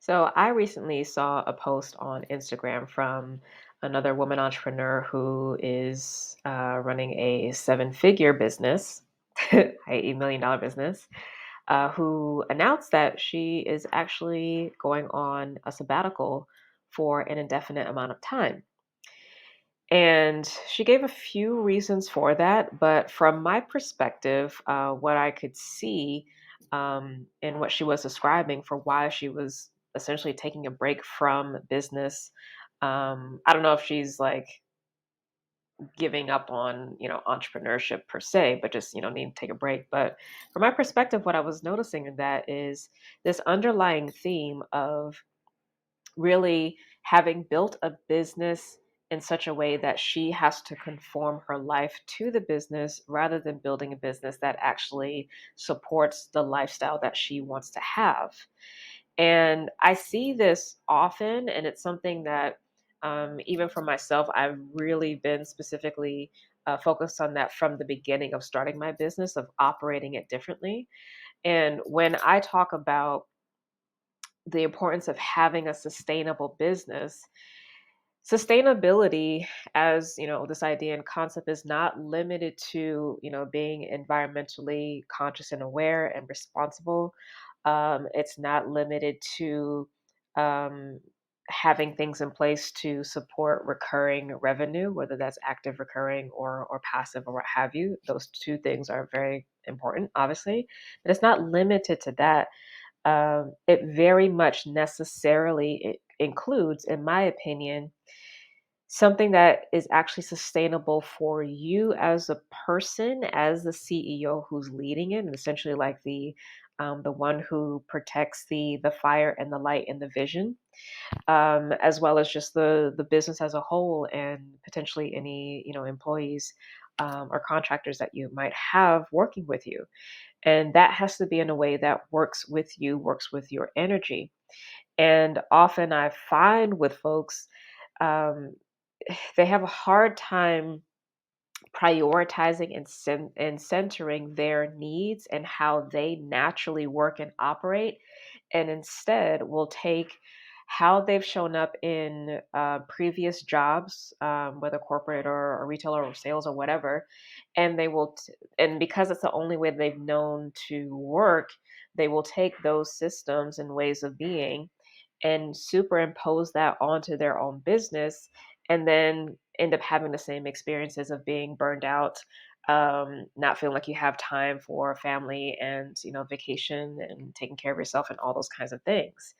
So I recently saw a post on Instagram from another woman entrepreneur who is running a seven-figure business, i.e., $1 million business, who announced that she is actually going on a sabbatical for an indefinite amount of time. And she gave a few reasons for that, but from my perspective, what I could see in what she was describing for why she was essentially taking a break from business. I don't know if she's like giving up on entrepreneurship per se, but just needing to take a break. But from my perspective, what I was noticing in that is this underlying theme of really having built a business in such a way that she has to conform her life to the business rather than building a business that actually supports the lifestyle that she wants to have. And I see this often, and it's something that even for myself, I've really been specifically focused on that from the beginning of starting my business, of operating it differently. And when I talk about the importance of having a sustainable business, sustainability, as this idea and concept, is not limited to being environmentally conscious and aware and responsible. It's not limited to um, having things in place to support recurring revenue, whether that's active recurring or passive or what have you. Those two things are very important, obviously, but it's not limited to that. It very much necessarily includes, in my opinion, something that is actually sustainable for you as a person, as the CEO who's leading it, and essentially like the one who protects the fire and the light and the vision, as well as just the business as a whole, and potentially any employees or contractors that you might have working with you. And that has to be in a way that works with you, works with your energy. And often I find with folks, um, they have a hard time prioritizing and centering their needs and how they naturally work and operate, and instead will take how they've shown up in previous jobs, whether corporate or retail or sales or whatever, and and because it's the only way they've known to work, they will take those systems and ways of being and superimpose that onto their own business, and then end up having the same experiences of being burned out, not feeling like you have time for family and vacation and taking care of yourself and all those kinds of things.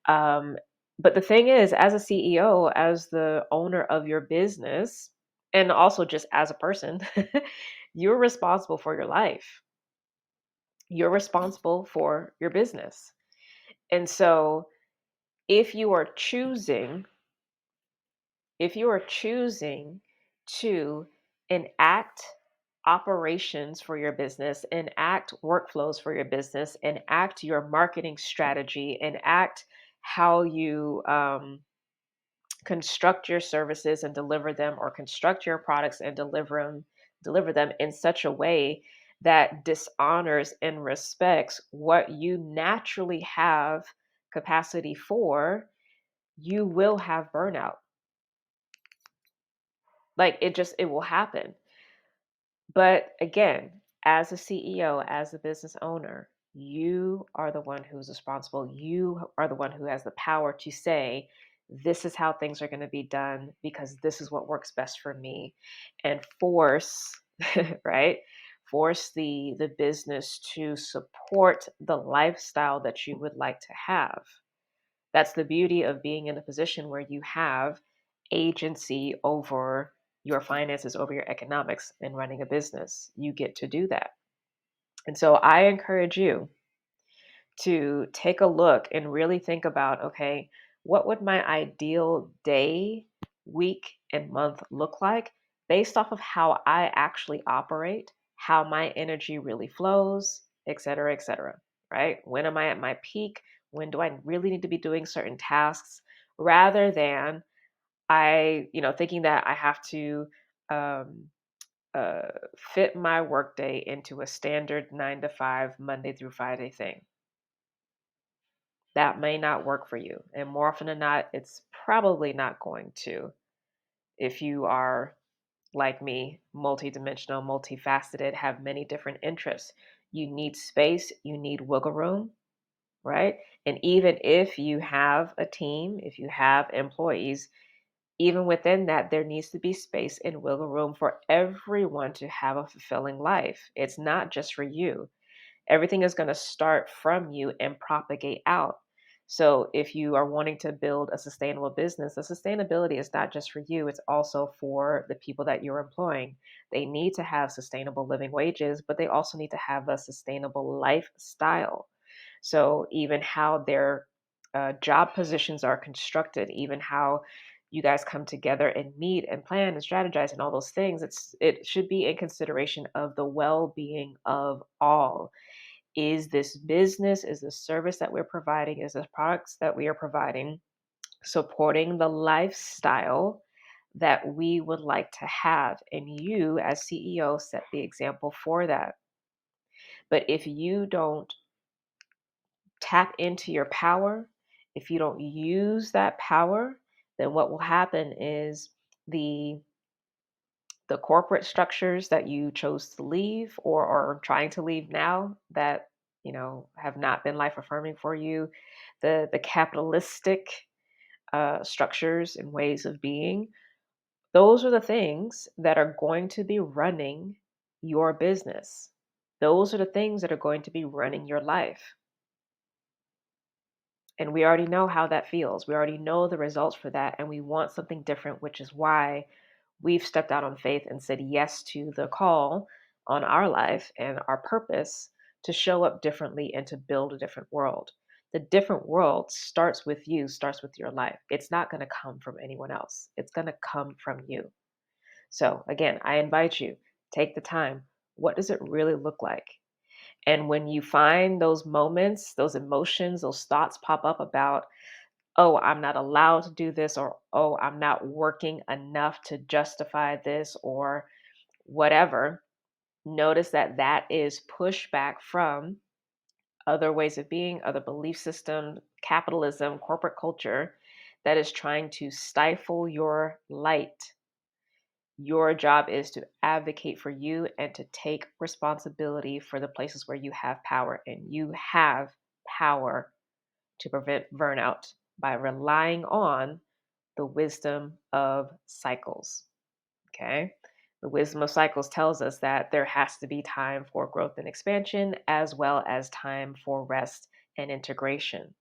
um, but the thing is, as a CEO, as the owner of your business, and also just as a person, you're responsible for your life, you're responsible for your business. And so if you are choosing if you are choosing to enact operations for your business, enact workflows for your business, enact your marketing strategy, enact how you construct your services and deliver them, or construct your products and deliver them in such a way that dishonors and respects what you naturally have capacity for, you will have burnout. Like, it will happen. But again, as a CEO, as a business owner, you are the one who's responsible. You are the one who has the power to say, this is how things are going to be done because this is what works best for me, and force, right? Force the business to support the lifestyle that you would like to have. That's the beauty of being in a position where you have agency over your finances, over your economics, and running a business. You get to do that. And so I encourage you to take a look and really think about, okay, what would my ideal day, week, and month look like based off of how I actually operate, how my energy really flows, et cetera, right? When am I at my peak? When do I really need to be doing certain tasks, rather than thinking that I have to um, uh, fit my workday into a standard 9 to 5, Monday through Friday thing. that may not work for you. And more often than not, it's probably not going to if you are like me, multidimensional, multifaceted, have many different interests. You need space, you need wiggle room, right? And even if you have a team, if you have employees, even within that, there needs to be space and wiggle room for everyone to have a fulfilling life. It's not just for you. Everything is going to start from you and propagate out. So, if you are wanting to build a sustainable business, the sustainability is not just for you, it's also for the people that you're employing. They need to have sustainable living wages, but they also need to have a sustainable lifestyle. So, even how their job positions are constructed, even how you guys come together and meet and plan and strategize and all those things, it should be in consideration of the well-being of all. Is this business, is the service that we're providing, is the products that we are providing supporting the lifestyle that we would like to have? And you, as CEO, set the example for that. But if you don't tap into your power, if you don't use that power, then what will happen is the the corporate structures that you chose to leave or are trying to leave now that have not been life affirming for you, the capitalistic structures and ways of being, those are the things that are going to be running your business. Those are the things that are going to be running your life. And we already know how that feels. We already know the results for that. And we want something different, which is why we've stepped out on faith and said yes to the call on our life and our purpose to show up differently and to build a different world. The different world starts with you, starts with your life. It's not going to come from anyone else, it's going to come from you. So, again, I invite you, take the time. What does it really look like? And when you find those moments, those emotions, those thoughts pop up about, oh, I'm not allowed to do this, or oh, I'm not working enough to justify this, or whatever, notice that that is pushback from other ways of being, other belief systems, capitalism, corporate culture that is trying to stifle your light. Your job is to advocate for you and to take responsibility for the places where you have power. And you have power to prevent burnout by relying on the wisdom of cycles. Okay. The wisdom of cycles tells us that there has to be time for growth and expansion, as well as time for rest and integration.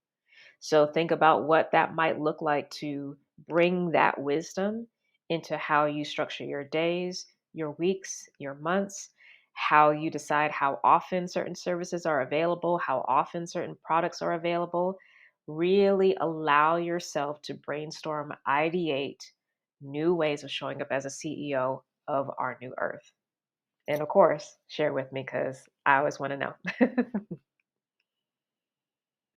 So think about what that might look like to bring that wisdom into how you structure your days, your weeks, your months, how you decide how often certain services are available, how often certain products are available. Really allow yourself to brainstorm, ideate new ways of showing up as a CEO of our new earth. And of course, share with me because I always want to know.